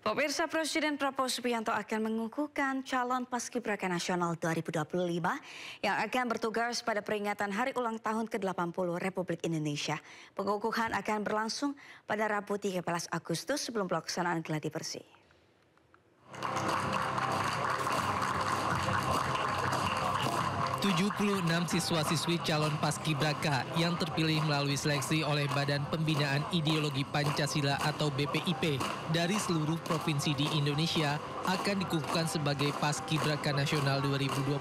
Pemirsa, Presiden Prabowo Subianto akan mengukuhkan calon Paskibraka Nasional 2025 yang akan bertugas pada peringatan Hari Ulang Tahun ke-80 Republik Indonesia. Pengukuhan akan berlangsung pada Rabu 13 Agustus sebelum pelaksanaan gladi bersih. 76 siswa-siswi calon Paskibraka yang terpilih melalui seleksi oleh Badan Pembinaan Ideologi Pancasila atau BPIP dari seluruh provinsi di Indonesia akan dikukuhkan sebagai Paskibraka Nasional 2025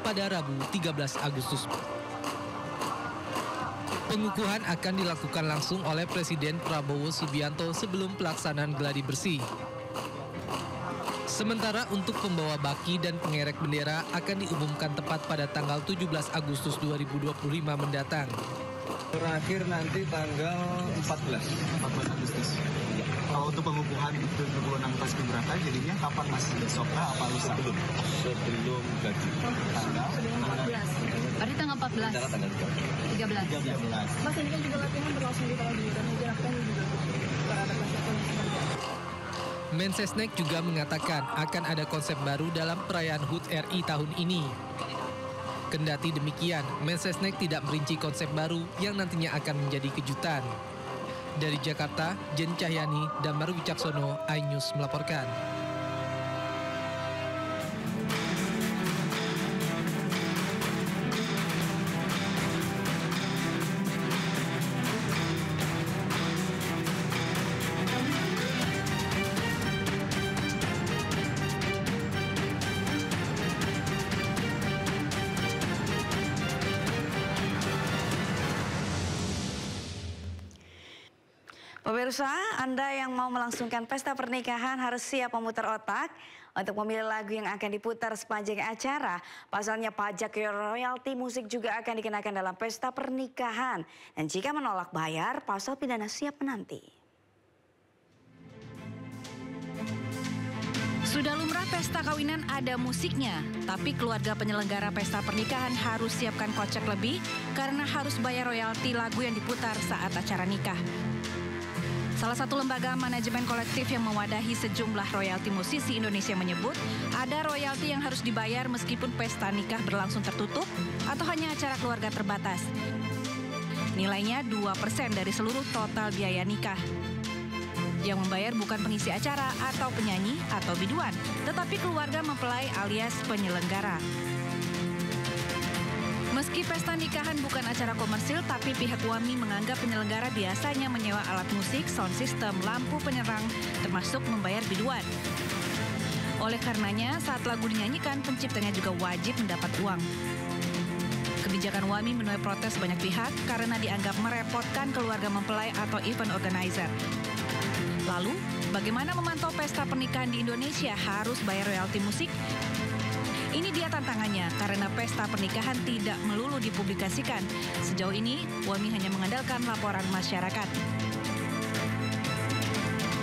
pada Rabu 13 Agustus. Pengukuhan akan dilakukan langsung oleh Presiden Prabowo Subianto sebelum pelaksanaan gladi bersih. Sementara untuk pembawa baki dan pengerek bendera akan diumumkan tepat pada tanggal 17 Agustus 2025 mendatang. Terakhir nanti tanggal 14 Agustus. Kalau untuk pengukuhan 76 Paskibraka jadinya kapan Mas? Besok apa lusa? Sebelum gaji. Tanggal 14. Berarti tanggal 14. Tanggal 13. Mas, ini kan juga latihan berlangsung di tahun ini dan diharapkan juga beradaptasi. Mensesnek juga mengatakan akan ada konsep baru dalam perayaan HUT RI tahun ini. Kendati demikian, Mensesnek tidak merinci konsep baru yang nantinya akan menjadi kejutan. Dari Jakarta, Jen Cahyani, Damar Wicaksono, iNews melaporkan. Pemirsa, Anda yang mau melangsungkan pesta pernikahan harus siap memutar otak untuk memilih lagu yang akan diputar sepanjang acara. Pasalnya pajak royalti musik juga akan dikenakan dalam pesta pernikahan. Dan jika menolak bayar, pasal pidana siap menanti. Sudah lumrah pesta kawinan ada musiknya, tapi keluarga penyelenggara pesta pernikahan harus siapkan kocek lebih karena harus bayar royalti lagu yang diputar saat acara nikah. Salah satu lembaga manajemen kolektif yang mewadahi sejumlah royalti musisi Indonesia menyebut ada royalti yang harus dibayar meskipun pesta nikah berlangsung tertutup atau hanya acara keluarga terbatas. Nilainya 2% dari seluruh total biaya nikah. Yang membayar bukan pengisi acara atau penyanyi atau biduan, tetapi keluarga mempelai alias penyelenggara. Meski pesta nikahan bukan acara komersil, tapi pihak WAMI menganggap penyelenggara biasanya menyewa alat musik, sound system, lampu penyerang, termasuk membayar biduan. Oleh karenanya, saat lagu dinyanyikan, penciptanya juga wajib mendapat uang. Kebijakan WAMI menuai protes banyak pihak karena dianggap merepotkan keluarga mempelai atau event organizer. Lalu, bagaimana memantau pesta pernikahan di Indonesia harus bayar royalti musik? Ini dia tantangannya, karena pesta pernikahan tidak melulu dipublikasikan. Sejauh ini, WAMI hanya mengandalkan laporan masyarakat.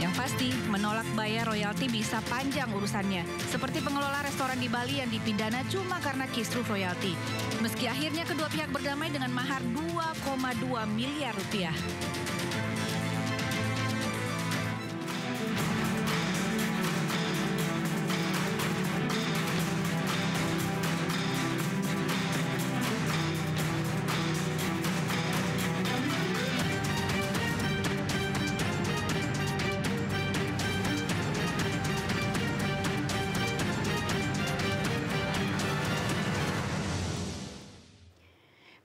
Yang pasti, menolak bayar royalti bisa panjang urusannya. Seperti pengelola restoran di Bali yang dipidana cuma karena kisruh royalti. Meski akhirnya kedua pihak berdamai dengan mahar 2,2 miliar rupiah.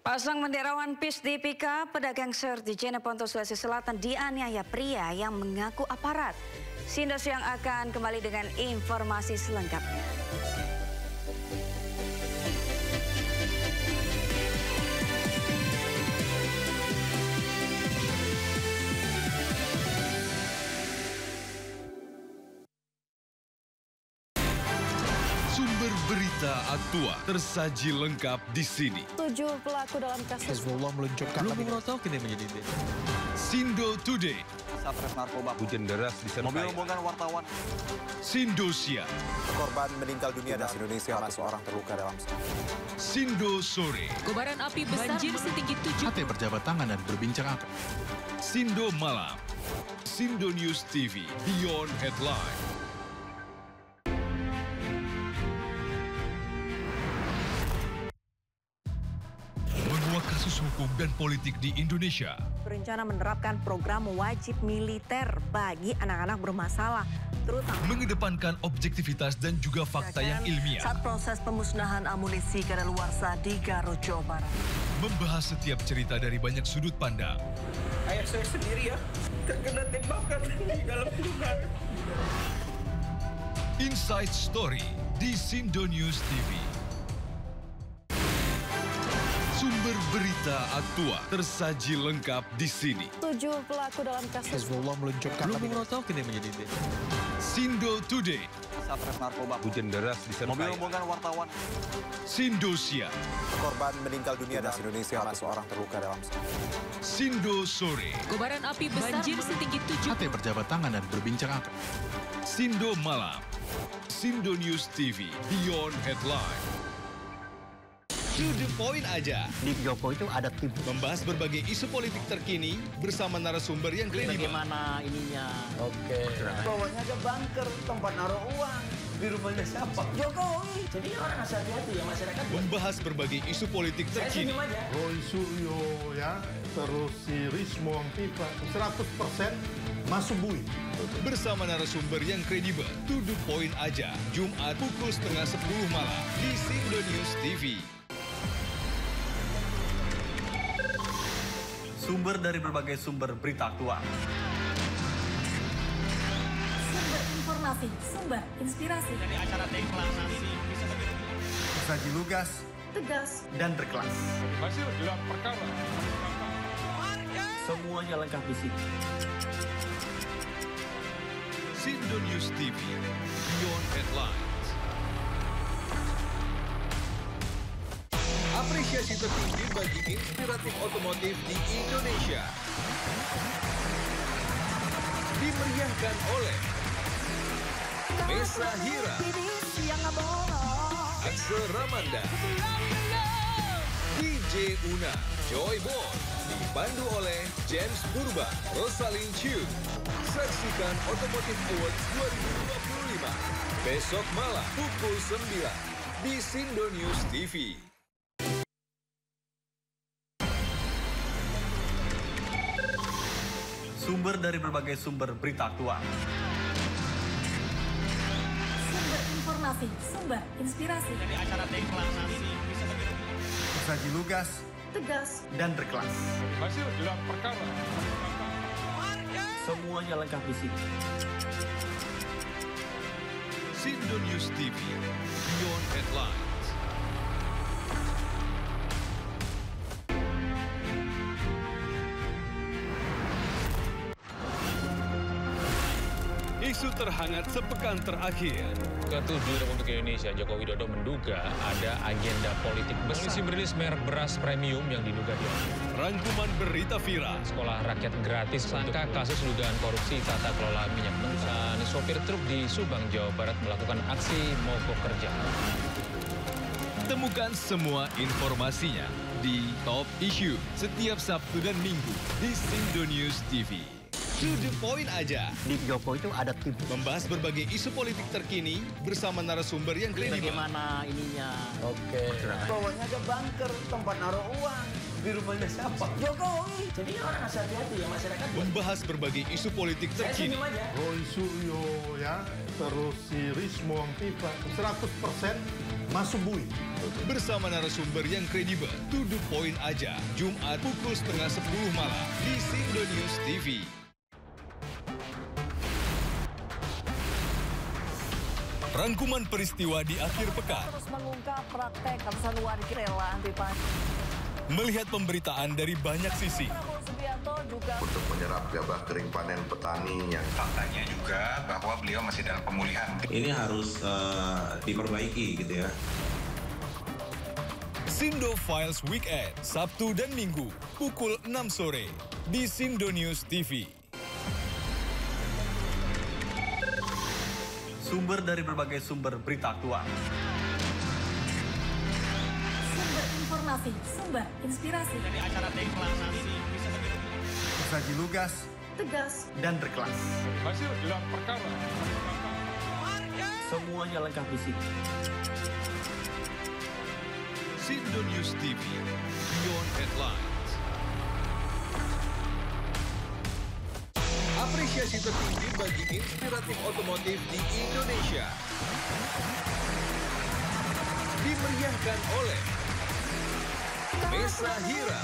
Pasang bendera One Piece di pickup, pedagang sayur di Jeneponto, Sulawesi Selatan dianiaya pria yang mengaku aparat. Sindos yang akan kembali dengan informasi selengkapnya. Sumber berita aktual tersaji lengkap di sini. 7 pelaku dalam kasus Hezbollah meluncurkan Sindo Today, Satres narkoba. hujan deras disertai Mobil rombongan wartawan. Sindosia, korban meninggal dunia dan Indonesia 1 orang terluka dalam Sindo Sore, Kobaran api besar banjir setinggi 7. Pejabat tangan dan berbincang akan. Sindo Malam, Sindo News TV, Beyond Headline. Menguak kasus hukum dan politik di Indonesia. Berencana menerapkan program wajib militer bagi anak-anak bermasalah, terutama Mengedepankan objektivitas dan juga fakta yang ilmiah. saat proses pemusnahan amunisi kadaluarsa di Garut, Jawa Barat. Membahas setiap cerita dari banyak sudut pandang. Ayah saya sendiri ya, terkena tembakan di dalam kandungan. Inside Story di Sindo News TV. Sumber berita aktual tersaji lengkap di sini. 7 pelaku dalam kasus Hezbollah meluncurkan kabinet. Sindo Today, Satres narkoba. hujan deras disertai Mobil rombongan wartawan. Sindosia, Korban meninggal dunia dan Indonesia, seorang terluka dalam Sindo Sore, Kobaran api besar banjir setinggi 7 berjabat tangan dan berbincang akrab. Sindo Malam, Sindo News TV, Beyond Headline. To the point aja. Di Joko itu ada tim. Membahas berbagai isu politik terkini bersama narasumber yang kredibel. Bagaimana ininya? Bawahnya ada bunker, tempat naruh uang. Di rumahnya siapa? Jokowi. Jadi orang harus hati-hati ya masyarakat. Membahas berbagai isu politik terkini. aja. Roy Suryo ya, terus si Rismo Pipa 100% masuk bui. Bersama narasumber yang kredibel. To the point aja. Jumat pukul 9:30 malam di Sindo News TV. Sumber dari berbagai sumber berita aktual. sumber informasi, sumber inspirasi, Dari acara deklarasi. Tersaji lugas tegas, dan berkelas. Hasil gelar perkara. Semuanya lengkap di sini. Sindo News TV, Beyond Headlines. Apresiasi tertinggi bagi inspiratif otomotif di Indonesia. Dimeriahkan oleh Mesa Hira, Axel Ramanda, DJ Una, Joy Boy, dipandu oleh James Purba, Rosalyn Chiu. Saksikan Otomotif Awards 2025 besok malam pukul 9 di Sindo News TV. Sumber dari berbagai sumber berita aktual. sumber informasi, sumber inspirasi, Dari acara deklarasi. Tersaji lugas tegas, dan berkelas. Hasil gelar perkara. Semuanya lengkap di sini. Sindo News TV, Beyond Headlines. Isu terhangat sepekan terakhir. Ketujuh Republik Indonesia, Joko Widodo menduga ada agenda politik besar. Polisi merilis merek beras premium yang diduga diambil. Rangkuman berita viral. Sekolah rakyat gratis sangka kasus dugaan korupsi tata kelola minyak mentah. Sopir truk di Subang, Jawa Barat melakukan aksi mogok kerja. Temukan semua informasinya di Top Issue setiap Sabtu dan Minggu di Sindo News TV. To the point aja. Di Joko itu ada tim. Membahas berbagai isu politik terkini bersama narasumber yang kredibel. Bagaimana ininya? Bawahnya ada bunker, tempat naruh uang. Di rumahnya siapa? Jokowi. Jadi orang harus hati-hati ya masyarakat. Membahas berbagai isu politik terkini. aja. Roy Suryo ya, terus si Rismo Pipa 100% masuk bui. Bersama narasumber yang kredibel. To the point aja. Jumat pukul 9:30 malam di Sindo News TV. Rangkuman peristiwa di akhir pekan. Terus mengungkap praktek ratusan warga rela anti pajak. Melihat pemberitaan dari banyak sisi. Prabowo Subianto juga untuk menyerap gabah kering panen petani yang faktanya juga bahwa beliau masih dalam pemulihan. ini harus diperbaiki gitu ya. Sindo Files Weekend, Sabtu dan Minggu, pukul 6 sore di Sindo News TV. Sumber dari berbagai sumber berita aktual. sumber informasi, sumber inspirasi, Dari acara deklarasi. Tersaji lugas tegas dan berkelas. Hasil gelar perkara. Semuanya lengkap di sini. Sindo News TV, Beyond Headlines. Apresiasi tertinggi bagi inspiratif otomotif di Indonesia dimeriahkan oleh Mesa Hira,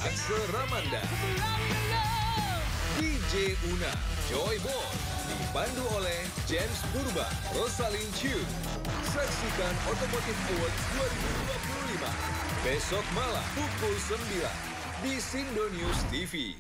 Axel Ramanda, DJ Una, Joy Boy, dipandu oleh James Purba, Rosalyn Chiu. Saksikan Automotive Awards 2025 besok malam pukul 9 di Sindo News TV.